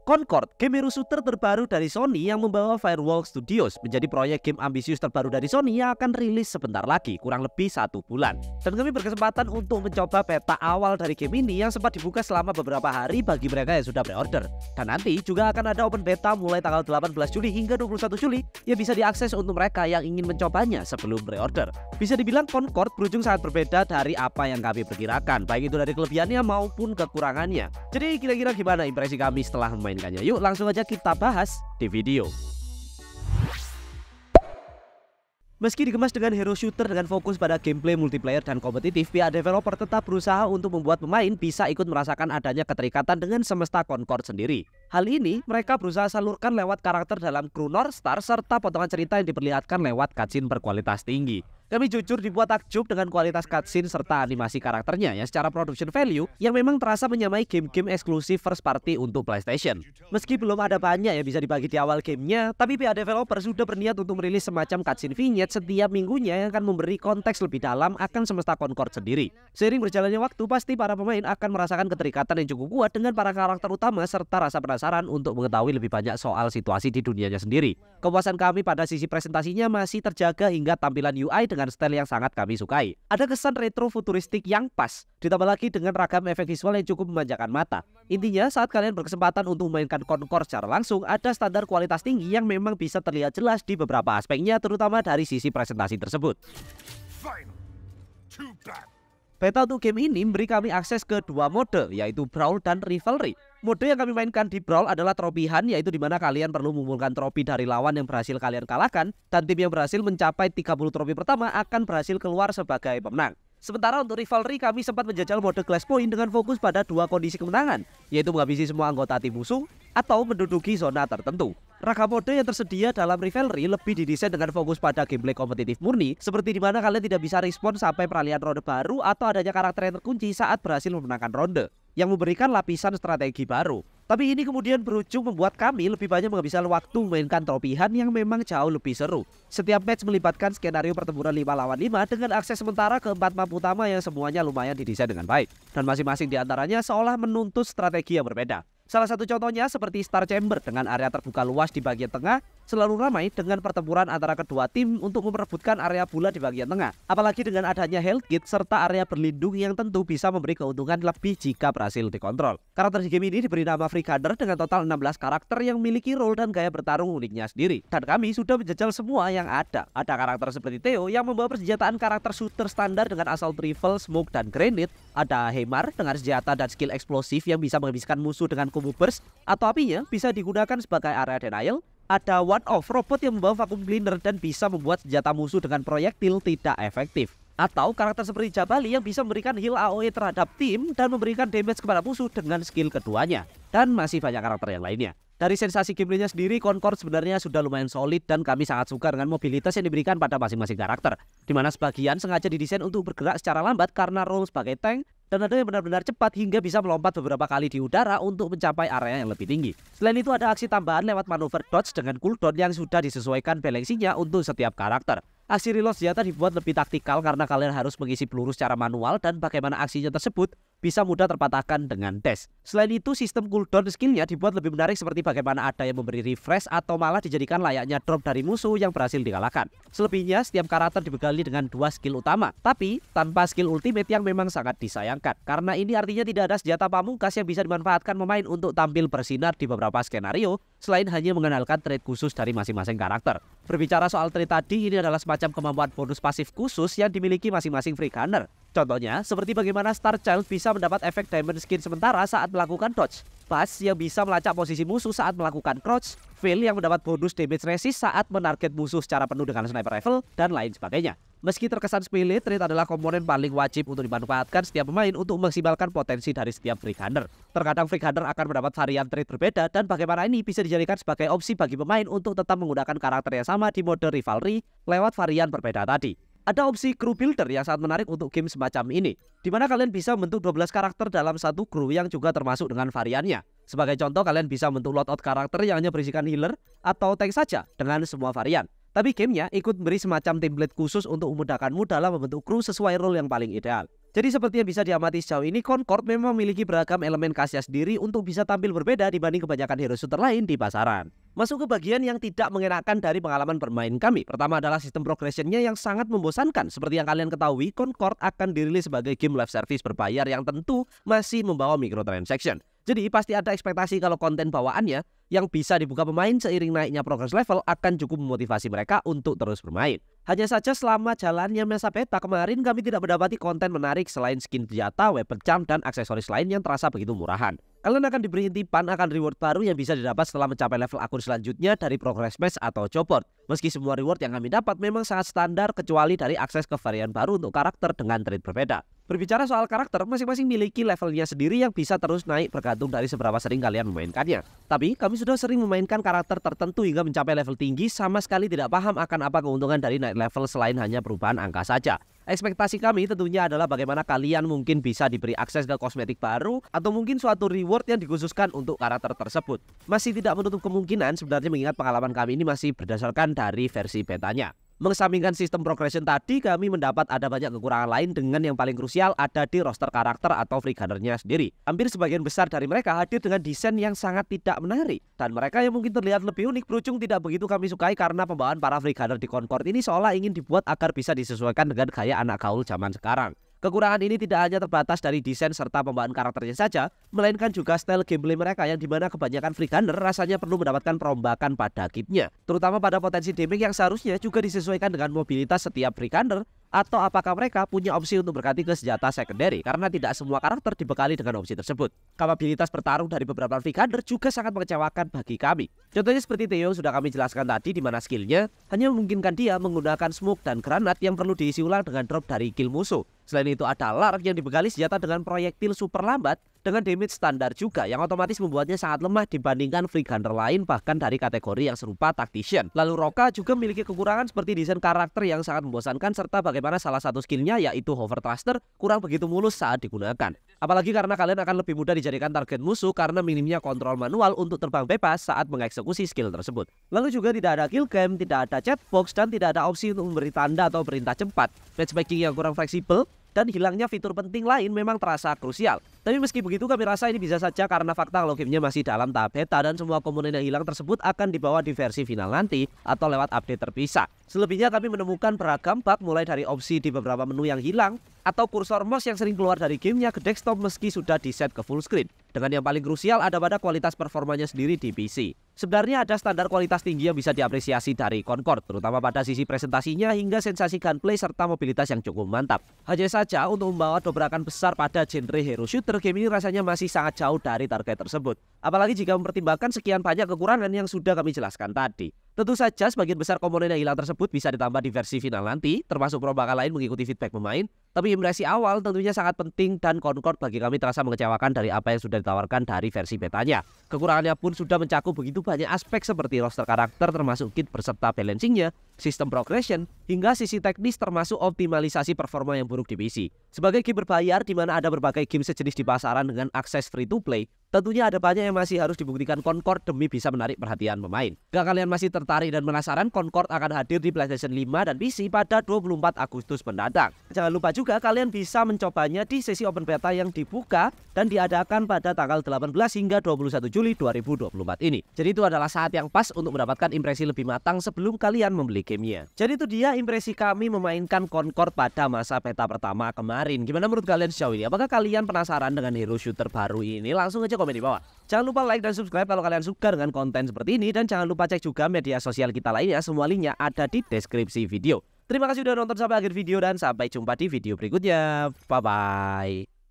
Concord, game hero shooter terbaru dari Sony yang membawa Firewall Studios, menjadi proyek game ambisius terbaru dari Sony yang akan rilis sebentar lagi, kurang lebih 1 bulan. Dan kami berkesempatan untuk mencoba beta awal dari game ini yang sempat dibuka selama beberapa hari bagi mereka yang sudah pre-order. Dan nanti juga akan ada open beta mulai tanggal 18 Juli hingga 21 Juli yang bisa diakses untuk mereka yang ingin mencobanya sebelum pre-order. Bisa dibilang Concord berujung sangat berbeda dari apa yang kami perkirakan, baik itu dari kelebihannya maupun kekurangannya. Jadi kira-kira gimana impresi kami setelah memainkannya? Yuk langsung aja kita bahas di video. Meski dikemas dengan hero shooter dengan fokus pada gameplay multiplayer dan kompetitif, pihak developer tetap berusaha untuk membuat pemain bisa ikut merasakan adanya keterikatan dengan semesta Concord sendiri. Hal ini mereka berusaha salurkan lewat karakter dalam kru North Star serta potongan cerita yang diperlihatkan lewat cutscene berkualitas tinggi. Kami jujur dibuat takjub dengan kualitas cutscene serta animasi karakternya yang secara production value yang memang terasa menyamai game-game eksklusif first party untuk PlayStation. Meski belum ada banyak yang bisa dibagi di awal gamenya, tapi pihak developer sudah berniat untuk merilis semacam cutscene vignette setiap minggunya yang akan memberi konteks lebih dalam akan semesta Concord sendiri. Seiring berjalannya waktu, pasti para pemain akan merasakan keterikatan yang cukup kuat dengan para karakter utama serta rasa penasaran untuk mengetahui lebih banyak soal situasi di dunianya sendiri. Kepuasan kami pada sisi presentasinya masih terjaga hingga tampilan UI dengan style yang sangat kami sukai. Ada kesan retro futuristik yang pas, ditambah lagi dengan ragam efek visual yang cukup memanjakan mata. Intinya saat kalian berkesempatan untuk memainkan Concord secara langsung, ada standar kualitas tinggi yang memang bisa terlihat jelas di beberapa aspeknya, terutama dari sisi presentasi tersebut. Beta untuk game ini memberi kami akses ke dua mode, yaitu Brawl dan Rivalry. Mode yang kami mainkan di Brawl adalah tropihan, yaitu dimana kalian perlu mengumpulkan tropi dari lawan yang berhasil kalian kalahkan, dan tim yang berhasil mencapai 30 tropi pertama akan berhasil keluar sebagai pemenang. Sementara untuk Rivalry kami sempat menjajal mode Clash Point dengan fokus pada dua kondisi kemenangan, yaitu menghabisi semua anggota tim musuh atau menduduki zona tertentu. Ragam mode yang tersedia dalam Rivalry lebih didesain dengan fokus pada gameplay kompetitif murni, seperti dimana kalian tidak bisa respon sampai peralihan ronde baru atau adanya karakter yang terkunci saat berhasil memenangkan ronde, yang memberikan lapisan strategi baru. Tapi ini kemudian berujung membuat kami lebih banyak menghabiskan waktu memainkan tropihan yang memang jauh lebih seru. Setiap match melibatkan skenario pertempuran 5 lawan 5 dengan akses sementara ke 4 map utama yang semuanya lumayan didesain dengan baik. Dan masing-masing diantaranya seolah menuntut strategi yang berbeda. Salah satu contohnya seperti Star Chamber dengan area terbuka luas di bagian tengah selalu ramai dengan pertempuran antara kedua tim untuk memperebutkan area bulat di bagian tengah. Apalagi dengan adanya health kit serta area berlindung yang tentu bisa memberi keuntungan lebih jika berhasil dikontrol. Karakter di game ini diberi nama Free Gunner dengan total 16 karakter yang memiliki role dan gaya bertarung uniknya sendiri. Dan kami sudah menjajal semua yang ada. Ada karakter seperti Theo yang membawa persenjataan karakter shooter standar dengan assault rifle, smoke, dan grenade. Ada Heimar dengan senjata dan skill eksplosif yang bisa menghabiskan musuh dengan combo burst atau apinya bisa digunakan sebagai area denial. Ada One-Off robot yang membawa vacuum cleaner dan bisa membuat senjata musuh dengan proyektil tidak efektif. Atau karakter seperti Jabali yang bisa memberikan heal AoE terhadap tim dan memberikan damage kepada musuh dengan skill keduanya. Dan masih banyak karakter yang lainnya. Dari sensasi gameplaynya sendiri, Concord sebenarnya sudah lumayan solid dan kami sangat suka dengan mobilitas yang diberikan pada masing-masing karakter. Dimana sebagian sengaja didesain untuk bergerak secara lambat karena role sebagai tank, dan ada yang benar-benar cepat hingga bisa melompat beberapa kali di udara untuk mencapai area yang lebih tinggi. Selain itu ada aksi tambahan lewat manuver dodge dengan cooldown yang sudah disesuaikan balancingnya untuk setiap karakter. Aksi reload senjata dibuat lebih taktikal karena kalian harus mengisi peluru secara manual dan bagaimana aksinya tersebut bisa mudah terpatahkan dengan dash. Selain itu sistem cooldown skillnya dibuat lebih menarik seperti bagaimana ada yang memberi refresh atau malah dijadikan layaknya drop dari musuh yang berhasil dikalahkan. Selebihnya setiap karakter dibekali dengan 2 skill utama, tapi tanpa skill ultimate yang memang sangat disayangkan. Karena ini artinya tidak ada senjata pamungkas yang bisa dimanfaatkan pemain untuk tampil bersinar di beberapa skenario selain hanya mengenalkan trait khusus dari masing-masing karakter. Berbicara soal trait tadi, ini adalah semacam kemampuan bonus pasif khusus yang dimiliki masing-masing Free Gunner. Contohnya, seperti bagaimana Star Child bisa mendapat efek diamond skin sementara saat melakukan dodge, Buzz yang bisa melacak posisi musuh saat melakukan crouch, Phil yang mendapat bonus damage resist saat menarget musuh secara penuh dengan sniper rifle, dan lain sebagainya. Meski terkesan sepele, trait adalah komponen paling wajib untuk dimanfaatkan setiap pemain untuk memaksimalkan potensi dari setiap Free Gunner. Terkadang Free Gunner akan mendapat varian trait berbeda dan bagaimana ini bisa dijadikan sebagai opsi bagi pemain untuk tetap menggunakan karakter yang sama di mode Rivalry lewat varian berbeda tadi. Ada opsi crew builder yang sangat menarik untuk game semacam ini, di mana kalian bisa membentuk 12 karakter dalam satu crew yang juga termasuk dengan variannya. Sebagai contoh, kalian bisa membentuk loadout karakter yang hanya berisikan healer atau tank saja dengan semua varian. Tapi gamenya ikut memberi semacam template khusus untuk memudahkanmu dalam membentuk kru sesuai role yang paling ideal. Jadi seperti yang bisa diamati sejauh ini, Concord memang memiliki beragam elemen khasnya sendiri untuk bisa tampil berbeda dibanding kebanyakan hero shooter lain di pasaran. Masuk ke bagian yang tidak mengenakan dari pengalaman bermain kami. Pertama adalah sistem progressionnya yang sangat membosankan. Seperti yang kalian ketahui, Concord akan dirilis sebagai game live service berbayar yang tentu masih membawa microtransaction. Jadi pasti ada ekspektasi kalau konten bawaannya yang bisa dibuka pemain seiring naiknya progress level akan cukup memotivasi mereka untuk terus bermain. Hanya saja selama jalannya masa beta kemarin kami tidak mendapati konten menarik selain skin senjata, weapon charm, dan aksesoris lain yang terasa begitu murahan. Kalian akan diberi intipan akan reward baru yang bisa didapat setelah mencapai level akun selanjutnya dari progress match atau job board. Meski semua reward yang kami dapat memang sangat standar kecuali dari akses ke varian baru untuk karakter dengan trait berbeda. Berbicara soal karakter, masing-masing miliki levelnya sendiri yang bisa terus naik bergantung dari seberapa sering kalian memainkannya. Tapi kami sudah sering memainkan karakter tertentu hingga mencapai level tinggi sama sekali tidak paham akan apa keuntungan dari naik level selain hanya perubahan angka saja. Ekspektasi kami tentunya adalah bagaimana kalian mungkin bisa diberi akses ke kosmetik baru atau mungkin suatu reward yang dikhususkan untuk karakter tersebut. Masih tidak menutup kemungkinan sebenarnya mengingat pengalaman kami ini masih berdasarkan dari versi betanya. Mengesampingkan sistem progression tadi, kami mendapat ada banyak kekurangan lain dengan yang paling krusial ada di roster karakter atau free gunner-nya sendiri. Hampir sebagian besar dari mereka hadir dengan desain yang sangat tidak menarik. Dan mereka yang mungkin terlihat lebih unik berujung tidak begitu kami sukai karena pembawaan para free gunner di Concord ini seolah ingin dibuat agar bisa disesuaikan dengan gaya anak gaul zaman sekarang. Kekurangan ini tidak hanya terbatas dari desain serta pembawaan karakternya saja, melainkan juga style gameplay mereka yang dimana kebanyakan free gunner rasanya perlu mendapatkan perombakan pada kitnya, terutama pada potensi damage yang seharusnya juga disesuaikan dengan mobilitas setiap free gunner, atau apakah mereka punya opsi untuk berganti ke senjata secondary karena tidak semua karakter dibekali dengan opsi tersebut. Kapabilitas bertarung dari beberapa free gunner juga sangat mengecewakan bagi kami. Contohnya seperti Theo sudah kami jelaskan tadi, di mana skillnya hanya memungkinkan dia menggunakan smoke dan granat yang perlu diisi ulang dengan drop dari kill musuh. Selain itu ada Lark yang dibekali senjata dengan proyektil super lambat dengan damage standar juga yang otomatis membuatnya sangat lemah dibandingkan free gunner lain bahkan dari kategori yang serupa tactician. Lalu Roka juga memiliki kekurangan seperti desain karakter yang sangat membosankan serta bagaimana salah satu skillnya yaitu hover thruster kurang begitu mulus saat digunakan. Apalagi karena kalian akan lebih mudah dijadikan target musuh karena minimnya kontrol manual untuk terbang bebas saat mengeksekusi skill tersebut. Lalu juga tidak ada kill cam, tidak ada chat box, dan tidak ada opsi untuk memberi tanda atau perintah cepat. Matchmaking yang kurang fleksibel dan hilangnya fitur penting lain memang terasa krusial. Tapi meski begitu kami rasa ini bisa saja karena fakta kalau gamenya masih dalam tahap beta dan semua komponen yang hilang tersebut akan dibawa di versi final nanti atau lewat update terpisah. Selebihnya kami menemukan beragam bug mulai dari opsi di beberapa menu yang hilang atau kursor mouse yang sering keluar dari gamenya ke desktop meski sudah di set ke full screen. Dengan yang paling krusial ada pada kualitas performanya sendiri di PC. Sebenarnya ada standar kualitas tinggi yang bisa diapresiasi dari Concord, terutama pada sisi presentasinya hingga sensasi gunplay serta mobilitas yang cukup mantap. Hanya saja untuk membawa dobrakan besar pada genre hero shooter, game ini rasanya masih sangat jauh dari target tersebut. Apalagi jika mempertimbangkan sekian banyak kekurangan yang sudah kami jelaskan tadi. Tentu saja sebagian besar komponen yang hilang tersebut bisa ditambah di versi final nanti, termasuk perombakan lain mengikuti feedback pemain. Tapi impresi awal tentunya sangat penting dan Concord bagi kami terasa mengecewakan dari apa yang sudah ditawarkan dari versi betanya. Kekurangannya pun sudah mencakup begitu banyak aspek seperti roster karakter termasuk kit berserta balancingnya, sistem progression, hingga sisi teknis termasuk optimalisasi performa yang buruk di PC. Sebagai game berbayar di mana ada berbagai game sejenis di pasaran dengan akses free to play, tentunya ada banyak yang masih harus dibuktikan Concord demi bisa menarik perhatian pemain. Jika kalian masih tertarik dan penasaran, Concord akan hadir di PlayStation 5 dan PC pada 24 Agustus mendatang. Jangan lupa juga kalian bisa mencobanya di sesi open beta yang dibuka dan diadakan pada tanggal 18 hingga 21 Juli 2024 ini. Jadi itu adalah saat yang pas untuk mendapatkan impresi lebih matang sebelum kalian membeli gamenya. Jadi itu dia impresi kami memainkan Concord pada masa beta pertama kemarin. Gimana menurut kalian sejauh ini? Apakah kalian penasaran dengan hero shooter baru ini? Langsung aja komen di bawah. Jangan lupa like dan subscribe kalau kalian suka dengan konten seperti ini. Dan jangan lupa cek juga media sosial kita lainnya. Semua linknya ada di deskripsi video. Terima kasih sudah nonton sampai akhir video dan sampai jumpa di video berikutnya. Bye-bye.